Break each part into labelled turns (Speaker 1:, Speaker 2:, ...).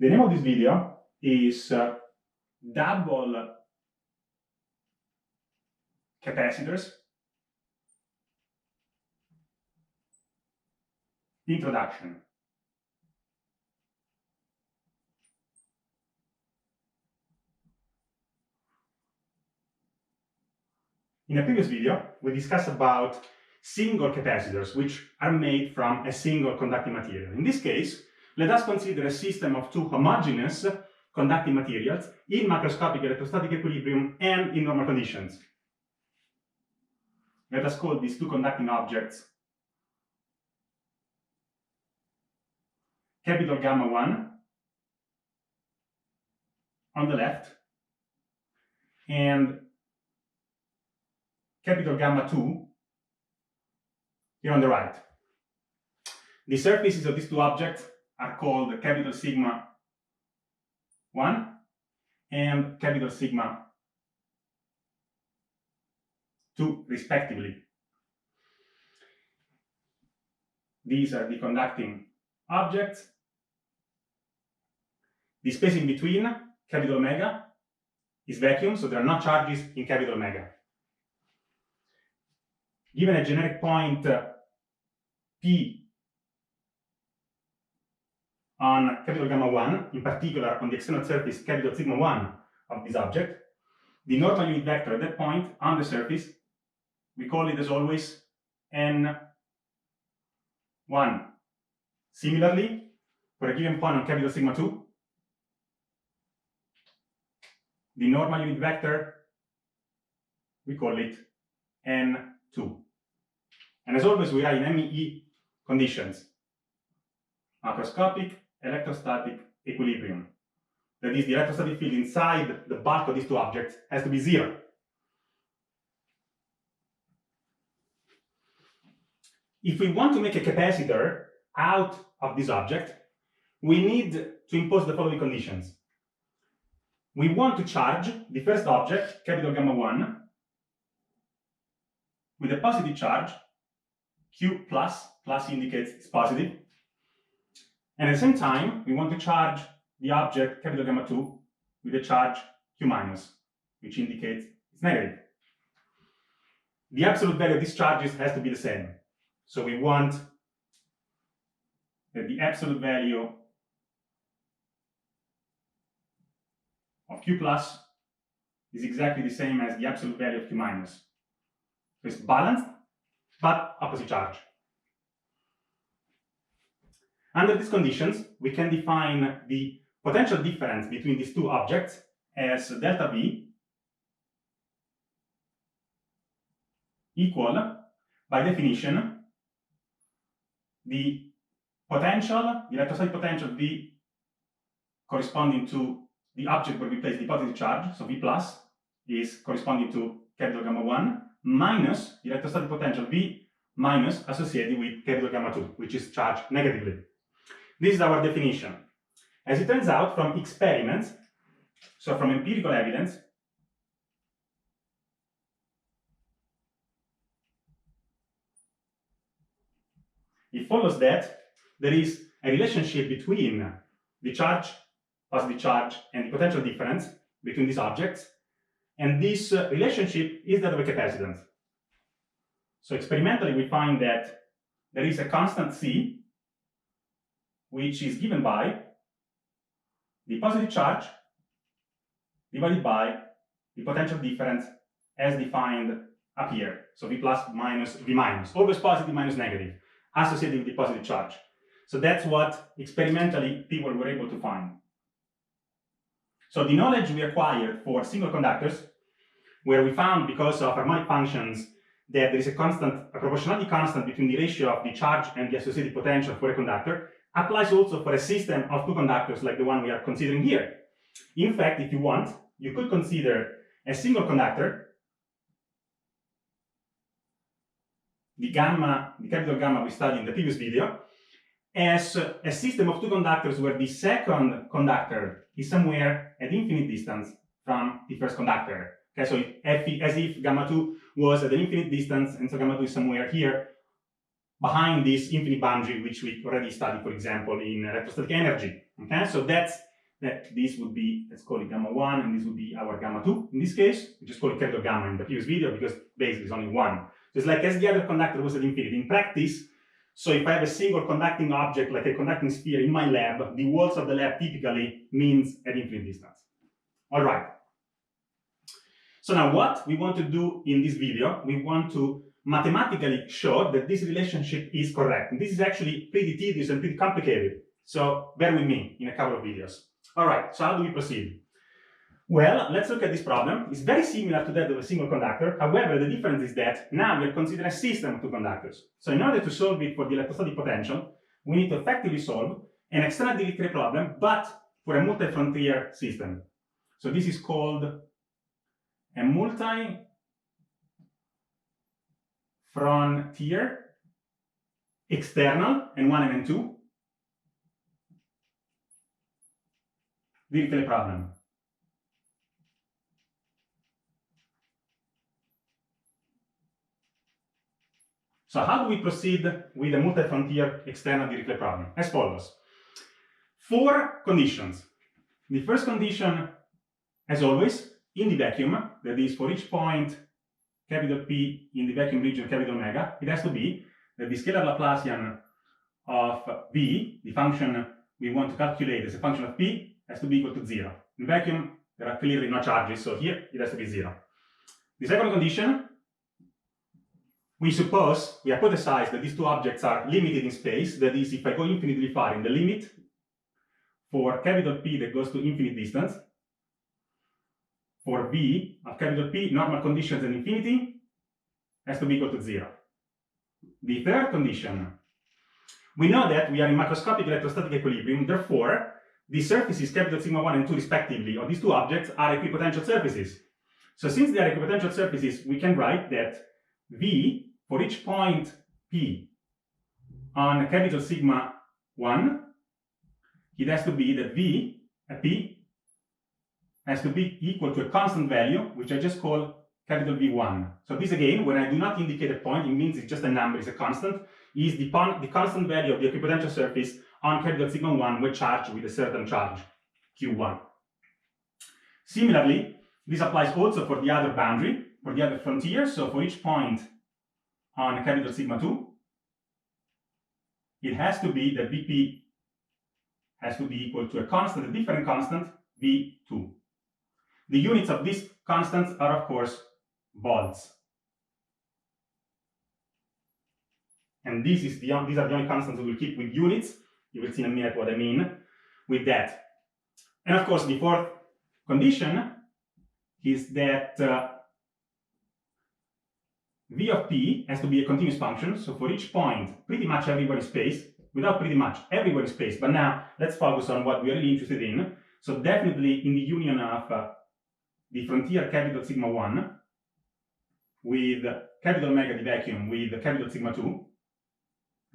Speaker 1: The name of this video is Double Capacitors Introduction. In a previous video, we discussed about single capacitors, which are made from a single conducting material. In this case, let us consider a system of two homogeneous conducting materials in macroscopic electrostatic equilibrium and in normal conditions. Let us call these two conducting objects capital gamma 1 on the left and capital gamma 2 here on the right. The surfaces of these two objects are called capital sigma 1 and capital sigma 2 respectively. These are the conducting objects. The space in between, capital omega, is vacuum, so there are no charges in capital omega. Given a generic point P on capital gamma 1, in particular on the external surface capital sigma 1 of this object, the normal unit vector at that point on the surface, we call it as always N1. Similarly, for a given point on capital sigma 2, the normal unit vector, we call it N2. And as always, we are in ME conditions, macroscopic, electrostatic equilibrium. That is, the electrostatic field inside the bulk of these two objects has to be zero. If we want to make a capacitor out of this object, we need to impose the following conditions. We want to charge the first object, capital gamma 1, with a positive charge, Q plus indicates it's positive. And at the same time, we want to charge the object, capital gamma 2, with a charge Q minus, which indicates it's negative. The absolute value of these charges has to be the same. So we want that the absolute value of Q plus is exactly the same as the absolute value of Q minus. So it's balanced, but opposite charge. Under these conditions, we can define the potential difference between these two objects as delta V equal, by definition, the potential, the electrostatic potential V corresponding to the object where we place the positive charge, so V plus, is corresponding to capital gamma 1, minus the electrostatic potential V minus associated with capital gamma 2, which is charged negatively. This is our definition. As it turns out, from experiments, so from empirical evidence, it follows that there is a relationship between the charge, positive charge, and the potential difference between these objects, and this relationship is that of a capacitance. So experimentally, we find that there is a constant C, which is given by the positive charge divided by the potential difference as defined up here. So V plus minus V minus, always positive minus negative, associated with the positive charge. So that's what experimentally people were able to find. So the knowledge we acquired for single conductors, where we found because of harmonic functions that there is a proportionality constant between the ratio of the charge and the associated potential for a conductor, applies also for a system of two conductors like the one we are considering here. In fact, if you want, you could consider a single conductor, the capital gamma we studied in the previous video, as a system of two conductors where the second conductor is somewhere at infinite distance from the first conductor. Okay, so as if gamma 2 was at an infinite distance, and so gamma 2 is somewhere here behind this infinite boundary, which we already studied, for example, in electrostatic energy. Okay, so that's that this would be, let's call it gamma 1, and this would be our gamma 2 in this case. We just call it capital gamma in the previous video because basically it's only 1. So it's like as the other conductor was at infinity. In practice, so if I have a single conducting object, like a conducting sphere in my lab, the walls of the lab typically means at infinite distance. All right. So now what we want to do in this video, we want to mathematically show that this relationship is correct. And this is actually pretty tedious and pretty complicated. So bear with me in a couple of videos. All right, so how do we proceed? Well, let's look at this problem. It's very similar to that of a single conductor. However, the difference is that now we're considering a system of two conductors. So in order to solve it for the electrostatic potential, we need to effectively solve an external dirichlet problem, but for a multi-frontier system. So this is called a multi-frontier external N1 and N2 dirichlet problem. So how do we proceed with a multi-frontier external dirichlet problem? As follows. 4 conditions. The first condition, as always, in the vacuum, that is for each point capital P in the vacuum region capital omega, it has to be that the scalar Laplacian of V, the function we want to calculate as a function of P, has to be equal to 0. In vacuum, there are clearly no charges, so here it has to be 0. The second condition, we hypothesize that these two objects are limited in space. That is, if I go infinitely far in the limit for capital P that goes to infinite distance, for V of capital P, normal conditions at infinity has to be equal to 0. The third condition, we know that we are in microscopic electrostatic equilibrium, therefore, the surfaces capital sigma 1 and 2 respectively of these two objects are equipotential surfaces. So since they are equipotential surfaces, we can write that V for each point P on capital sigma 1, it has to be that V at P has to be equal to a constant value, which I just call capital V1. So this again, when I do not indicate a point, it means it's just a number, it's a constant, is the constant value of the equipotential surface on capital sigma 1 when charged with a certain charge, Q1. Similarly, this applies also for the other boundary, for the other frontier. So for each point on capital sigma 2, it has to be that Vp has to be equal to a constant, a different constant, V2. The units of these constants are, of course, volts. And these are the only constants we will keep with units. You will see in a minute what I mean with that. And of course, the fourth condition is that V of P has to be a continuous function. So for each point, pretty much everywhere in space, without pretty much everywhere in space. But now let's focus on what we are really interested in. So definitely in the union of the frontier capital sigma 1 with capital omega the vacuum with capital sigma 2.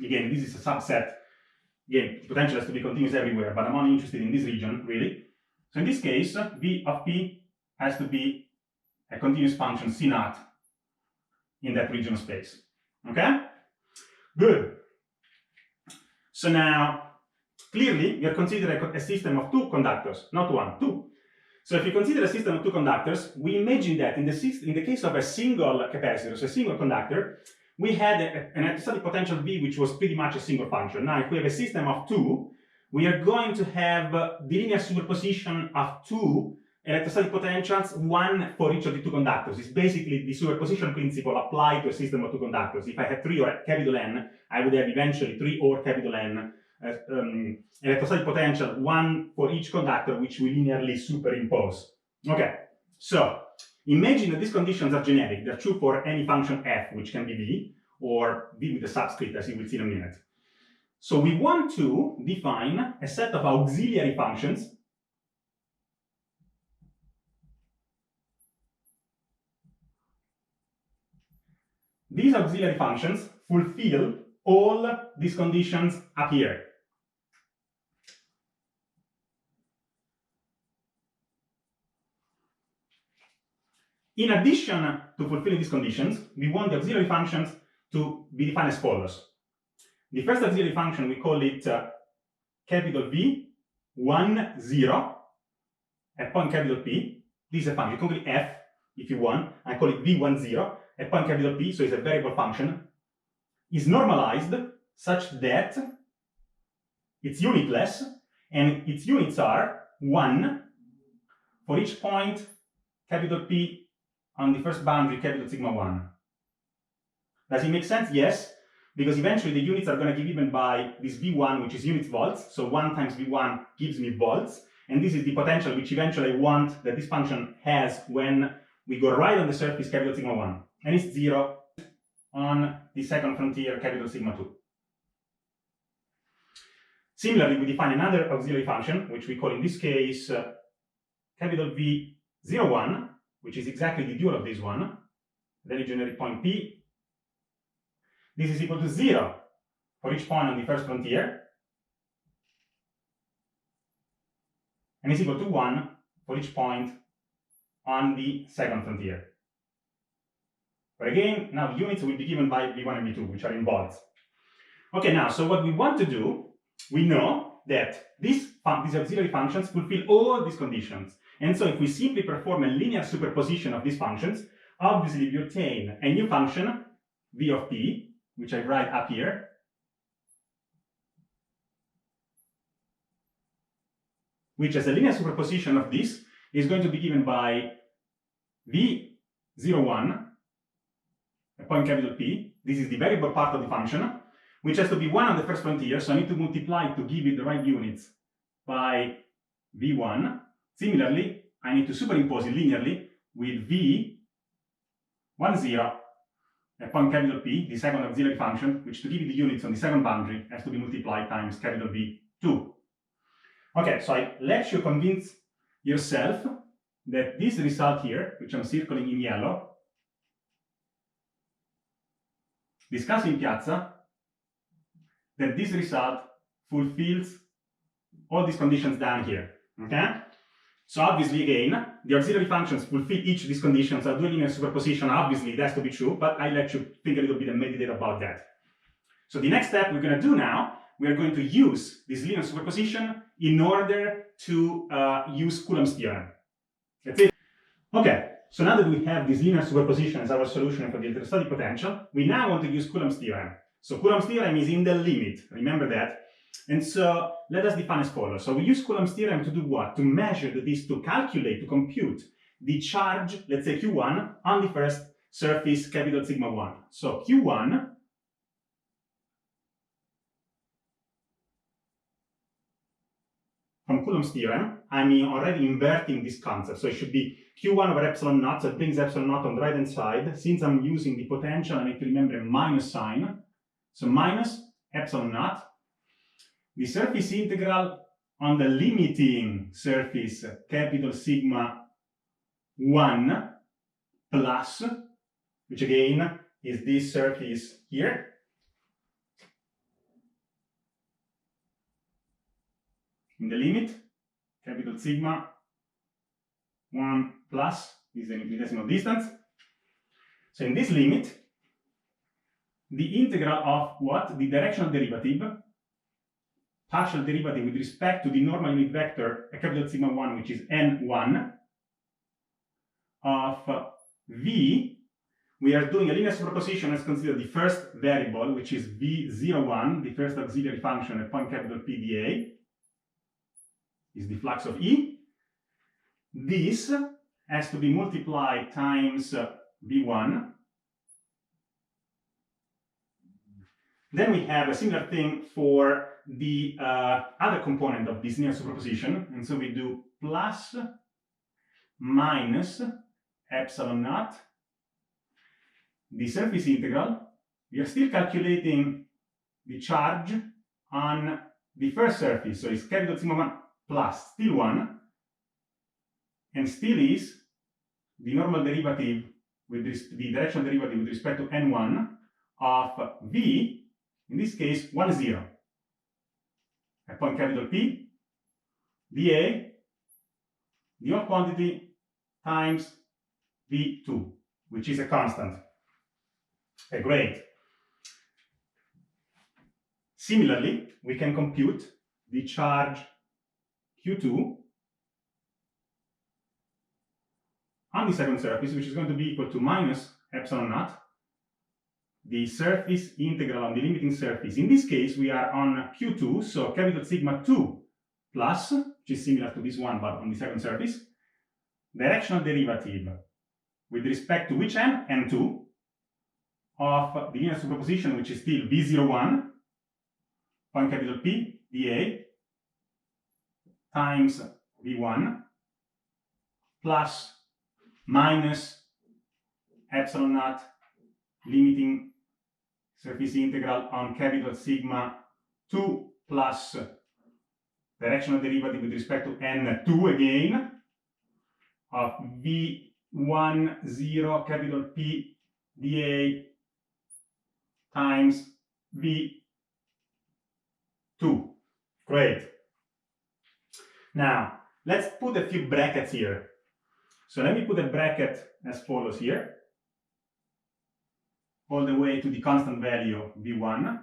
Speaker 1: Again, this is a subset. Again, potential has to be continuous everywhere, but I'm only interested in this region, really. So in this case, V of P has to be a continuous function C naught in that region of space. Okay? Good. So now, clearly, we are considering a system of two conductors, not one, two. So if you consider a system of two conductors, we imagine that in the case of a single capacitor, so a single conductor, we had an electrostatic potential V, which was pretty much a single function. Now, if we have a system of two, we are going to have the linear superposition of two electrostatic potentials, one for each of the two conductors. It's basically the superposition principle applied to a system of two conductors. If I had 3 or capital N, I would have eventually 3 or capital N electrostatic potential, one for each conductor, which we linearly superimpose. Okay, so imagine that these conditions are generic. They're true for any function f, which can be V, or V with a subscript, as you will see in a minute. So we want to define a set of auxiliary functions These auxiliary functions fulfill all these conditions up here. In addition to fulfilling these conditions, we want the auxiliary functions to be defined as follows. The first auxiliary function, we call it capital V, 1, 0. at point capital P. This is a function, you can call it f if you want. I call it v10 at point capital P, so it's a variable function, is normalized such that it's unitless, and its units are 1 for each point capital P on the first boundary capital sigma 1. Does it make sense? Yes, because eventually the units are going to be given by this V1, which is units volts. So 1 times V1 gives me volts. And this is the potential which eventually I want that this function has when we go right on the surface capital sigma 1. And it's 0 on the second frontier capital sigma 2. Similarly, we define another auxiliary function, which we call in this case capital V01, which is exactly the dual of this one. Then you generate point P. This is equal to 0 for each point on the first frontier, and is equal to 1 for each point on the second frontier. But again, now the units will be given by V1 and V2, which are in volts. Okay, now, so what we want to do, we know that these auxiliary functions fulfill all these conditions. And so if we simply perform a linear superposition of these functions, obviously we obtain a new function, V of P, which I write up here, which as a linear superposition of this is going to be given by V01, a point capital P. This is the variable part of the function, which has to be 1 on the first frontier, so I need to multiply to give it the right units by V1. Similarly, I need to superimpose it linearly with V10, a point capital P, the second auxiliary function, which to give it the units on the second boundary has to be multiplied times capital V2. Okay, so I let you convince yourself that this result here, which I'm circling in yellow, discussed in Piazza, that this result fulfills all these conditions down here. Okay? So obviously, again, the auxiliary functions fulfill each of these conditions. I'll do a linear superposition. Obviously, it has to be true, but I let you think a little bit and meditate about that. So the next step we're going to do now, we are going to use this linear superposition in order to use Coulomb's theorem. That's it. Okay, so now that we have this linear superposition as our solution for the electrostatic potential, we now want to use Coulomb's theorem. So Coulomb's theorem is in the limit, remember that? And so let us define as follows. So we use Coulomb's theorem to do what? To measure this, to calculate, to compute the charge, let's say Q1, on the first surface capital sigma 1. So Q1 from Coulomb's theorem, I'm already inverting this concept. So it should be Q1 over epsilon naught, so it brings epsilon naught on the right hand side. Since I'm using the potential, I need to remember a minus sign. So minus epsilon naught. The surface integral on the limiting surface capital sigma 1 plus, which again is this surface here, in the limit capital sigma 1 plus, this is an infinitesimal distance. So in this limit, the integral of what? The directional derivative, partial derivative with respect to the normal unit vector a capital sigma 1, which is n1, of v. We are doing a linear superposition. Let's consider the first variable, which is v01, the first auxiliary function at point capital PdA, is the flux of E. This has to be multiplied times v1. Then we have a similar thing for the other component of this linear superposition, and so we do plus minus epsilon naught, the surface integral. We are still calculating the charge on the first surface, so it's capital sigma 1 plus still 1, and still is the normal derivative with the directional derivative with respect to n1 of v, in this case 1, 0, at point capital P, dA, the whole quantity times v2, which is a constant. Okay, great. Similarly, we can compute the charge Q2 on the second surface, which is going to be equal to minus epsilon naught, the surface integral on the limiting surface. In this case, we are on Q2, so capital sigma 2 plus, which is similar to this one, but on the second surface, directional derivative with respect to which n? N2, of the linear superposition, which is still V01, point capital P, dA, times V1, plus minus epsilon naught limiting surface integral on capital sigma 2 plus directional derivative with respect to N2 again of V1, 0, capital P, dA times V2. Great. Now, let's put a few brackets here. So let me put a bracket as follows here, all the way to the constant value V1,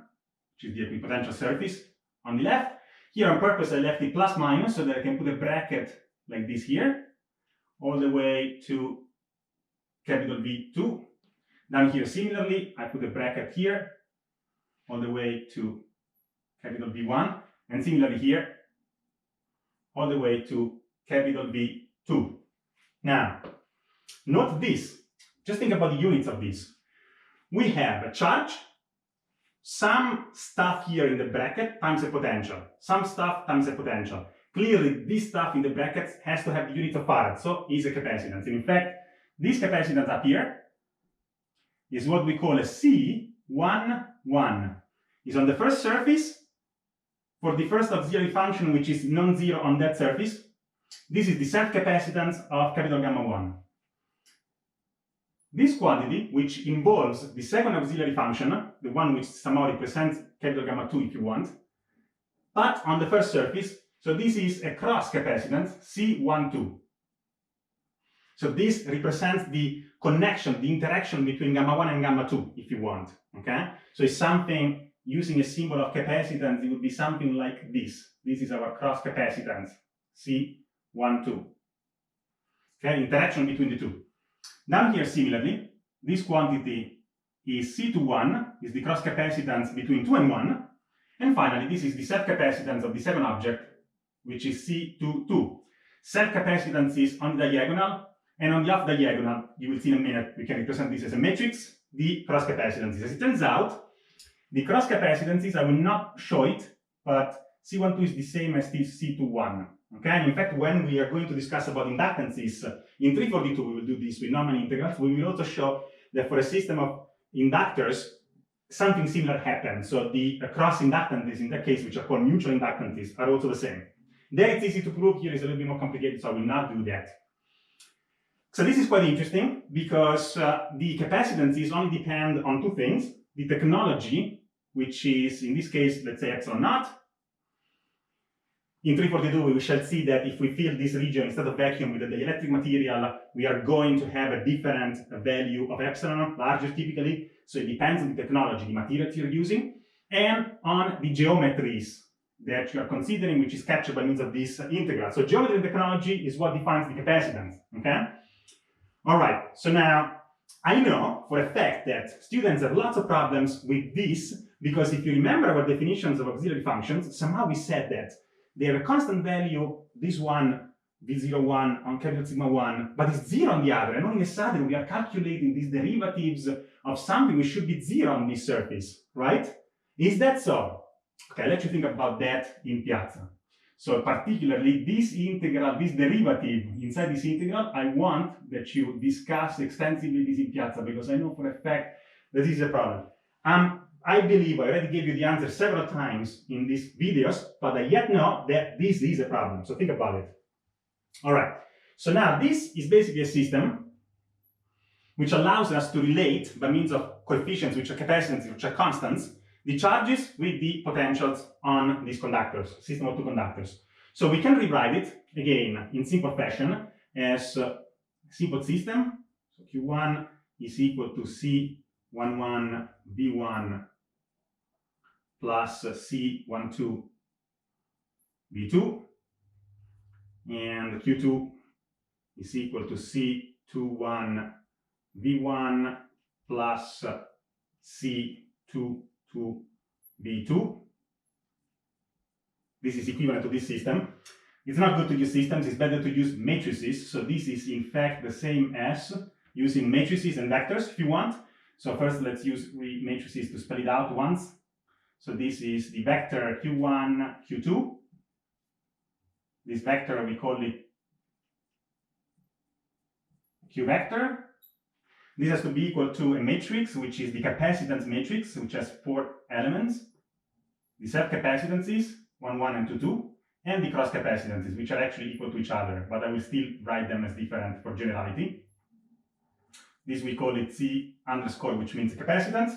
Speaker 1: which is the equipotential surface on the left. Here on purpose I left it plus minus so that I can put a bracket like this here, all the way to capital V2. Down here similarly, I put a bracket here, all the way to capital V1, and similarly here, all the way to capital V2. Now, note this, just think about the units of this. We have a charge, some stuff here in the bracket times a potential, some stuff times a potential. Clearly, this stuff in the brackets has to have the units of farad, so is a capacitance. And in fact, this capacitance up here is what we call a C11. It's on the first surface for the first auxiliary function, which is non-zero on that surface. This is the self-capacitance of capital gamma 1. This quantity, which involves the second auxiliary function, the one which somehow represents capital gamma 2 if you want, but on the first surface, so this is a cross capacitance, C12. So this represents the connection, the interaction between gamma 1 and gamma 2, if you want, okay? So it's something, using a symbol of capacitance, it would be something like this. This is our cross capacitance, C12. Okay, interaction between the two. Down here, similarly, this quantity is C21, is the cross capacitance between 2 and 1. And finally, this is the self-capacitance of the second object, which is C22. Self-capacitance is on the diagonal, and on the off diagonal, you will see in a minute, we can represent this as a matrix, the cross capacitances. As it turns out, the cross capacitances, I will not show it, but C12 is the same as this C21. Okay, and in fact, when we are going to discuss about inductances, in 342 we will do this with Norman integrals. We will also show that for a system of inductors, something similar happens. So the cross inductances in that case, which are called mutual inductances, are also the same. There it's easy to prove, here is a little bit more complicated, so I will not do that. So this is quite interesting because the capacitances only depend on two things: the technology, which is in this case, let's say epsilon naught. In 342, we shall see that if we fill this region instead of vacuum with the dielectric material, we are going to have a different value of epsilon, larger typically. So it depends on the technology, the materials you're using, and on the geometries that you are considering, which is captured by means of this integral. So geometry and technology is what defines the capacitance, okay? All right, so now I know for a fact that students have lots of problems with this, because if you remember our definitions of auxiliary functions, somehow we said that they have a constant value, this one, V01 on capital sigma 1, but it's 0 on the other, and all of a sudden we are calculating these derivatives of something which should be 0 on this surface, right? Is that so? Okay, let you think about that in Piazza. So particularly this integral, this derivative inside this integral, I want that you discuss extensively this in Piazza, because I know for a fact that this is a problem. I believe I already gave you the answer several times in these videos, but I yet know that this is a problem, so think about it. All right, so now this is basically a system which allows us to relate by means of coefficients, which are capacitances, which are constants, the charges with the potentials on these conductors, system of two conductors. So we can rewrite it, again, in simple fashion as a simple system. So Q1 is equal to C11 V1 plus C12 V2, and Q2 is equal to C22 1, V1 plus C2, 2, V2. This is equivalent to this system. It's not good to use systems, it's better to use matrices. So this is in fact the same as using matrices and vectors if you want. So first let's use matrices to spell it out once. So this is the vector Q1, Q2. This vector, we call it Q vector. This has to be equal to a matrix, which is the capacitance matrix, which has 4 elements. The self-capacitances, 1, 1, and 2, 2, and the cross-capacitances, which are actually equal to each other, but I will still write them as different for generality. This we call it C underscore, which means the capacitance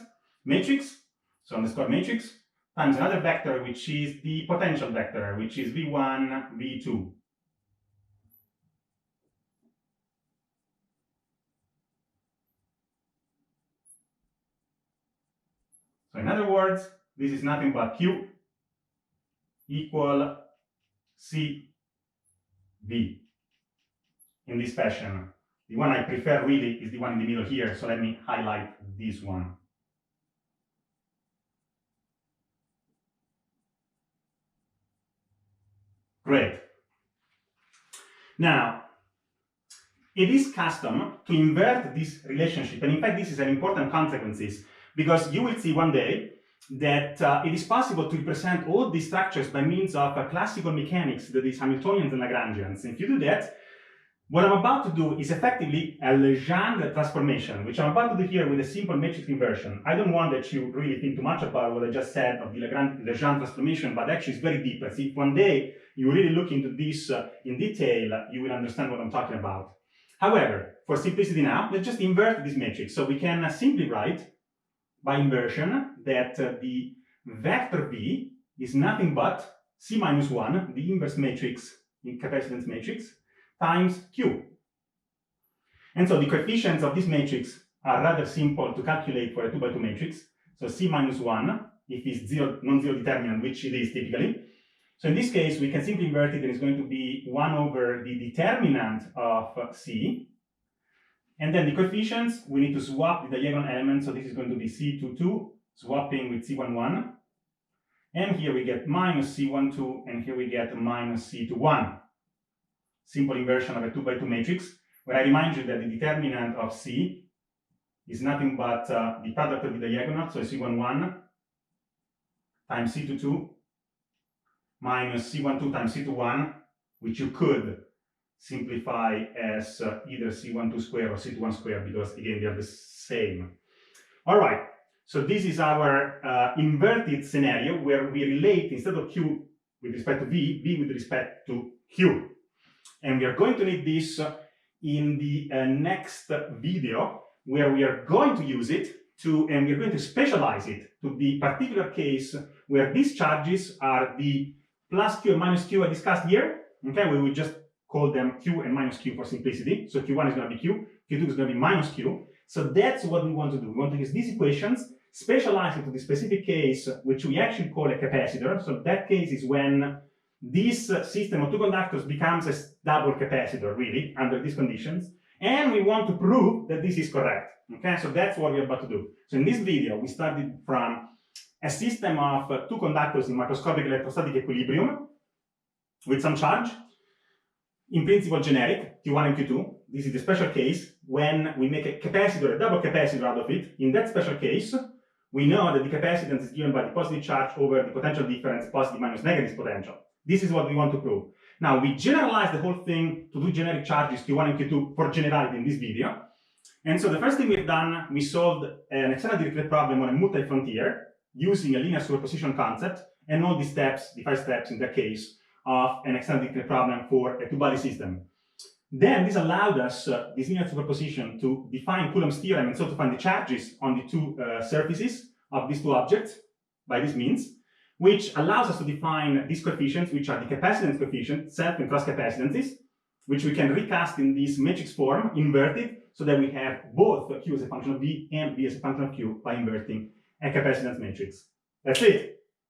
Speaker 1: matrix, so underscore matrix, times another vector, which is the potential vector, which is V1, V2. So in other words, this is nothing but Q equal C V in this fashion. The one I prefer really is the one in the middle here, so let me highlight this one. Great. Now, it is custom to invert this relationship, and in fact this is an important consequence, because you will see one day that it is possible to represent all these structures by means of classical mechanics, that is Hamiltonians and Lagrangians. And if you do that, what I'm about to do is effectively a Legendre transformation, which I'm about to do here with a simple matrix inversion. I don't want that you really think too much about what I just said of the Legendre transformation, but actually it's very deep. As if one day you really look into this in detail, you will understand what I'm talking about. However, for simplicity now, let's just invert this matrix. So we can simply write by inversion that the vector V is nothing but C minus 1, the inverse matrix in capacitance matrix, times Q. And so the coefficients of this matrix are rather simple to calculate for a 2 by 2 matrix. So C minus 1, if it's non-zero determinant, which it is typically. So in this case, we can simply invert it, and it's going to be 1 over the determinant of C. And then the coefficients, we need to swap the diagonal elements, so this is going to be C22, swapping with C11. And here we get minus C12, and here we get minus C21. Simple inversion of a 2 by 2 matrix, where I remind you that the determinant of C is nothing but the product of the diagonal, so C11 times C22 minus C12 times C21, which you could simplify as either C12 square or C21 square, because again they are the same. All right, so this is our inverted scenario where we relate, instead of Q with respect to V, V with respect to Q. And we are going to need this in the next video, where we are going to use it to, and we're going to specialize it to the particular case where these charges are the plus Q and minus Q I discussed here. Okay, we will just call them Q and minus Q for simplicity. So Q1 is going to be Q, Q2 is going to be minus Q. So that's what we want to do. We want to use these equations, specialize it to the specific case, which we actually call a capacitor. So that case is when this system of 2 conductors becomes a double capacitor, really, under these conditions. And we want to prove that this is correct. Okay, so that's what we're about to do. So in this video, we started from a system of 2 conductors in microscopic electrostatic equilibrium with some charge, in principle generic, Q1 and Q2. This is the special case when we make a capacitor, a double capacitor out of it. In that special case, we know that the capacitance is given by the positive charge over the potential difference, positive minus negative potential. This is what we want to prove. Now, we generalize the whole thing to do generic charges Q1 and Q2 for generality in this video. And so the first thing we've done, we solved an external Dirichlet problem on a multi-frontier using a linear superposition concept and all the steps, the 5 steps in that case, of an external Dirichlet problem for a 2-body system. Then this allowed us, this linear superposition, to define Coulomb's theorem, and so to find the charges on the 2 surfaces of these 2 objects by this means, which allows us to define these coefficients, which are the capacitance coefficient, self and cross capacitances, which we can recast in this matrix form, inverted, so that we have both Q as a function of V and V as a function of Q by inverting a capacitance matrix. That's it.